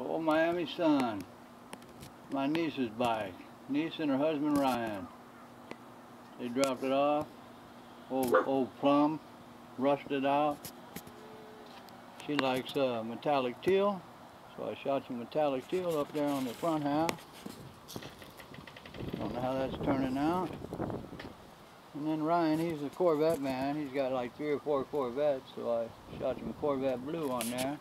old Miami Sun. My niece's bike. Niece and her husband Ryan. They dropped it off. Old plum, rusted out. She likes metallic teal, so I shot some metallic teal up there on the front half. Don't know how that's turning out. And then Ryan, he's a Corvette man. He's got like 3 or 4 Corvettes, so I shot some Corvette blue on there.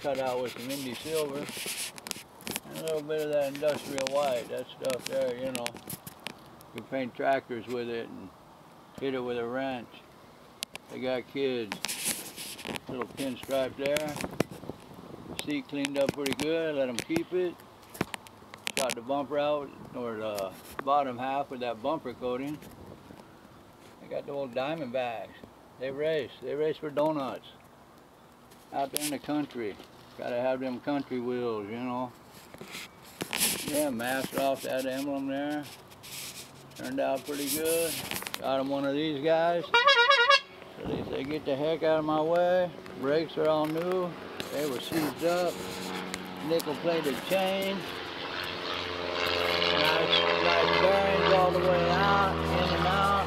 Cut out with some Indy silver. And a little bit of that industrial white. That stuff there, you know. You can paint tractors with it and hit it with a wrench. They got kids. Little pinstripe there. Seat cleaned up pretty good. Let them keep it. Shot the bumper out, or the bottom half with that bumper coating. They got the old diamondbacks. They race for donuts. Out there in the country. Gotta have them country wheels, you know. Yeah, masked off that emblem there. Turned out pretty good. Got them one of these guys. So they get the heck out of my way. Brakes are all new. They were seized up. Nickel plated chain. Nice bearings all the way out, in and out.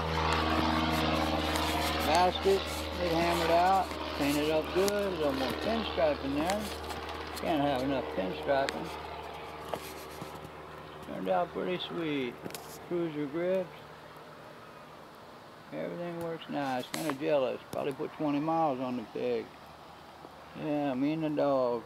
Basket, they hammered out, painted up good. There's a little more pinstriping there. Can't have enough pinstriping. Turned out pretty sweet. Cruiser grips. Everything works nice. Kind of jealous. Probably put 20 miles on the pig. Yeah, me and the dog.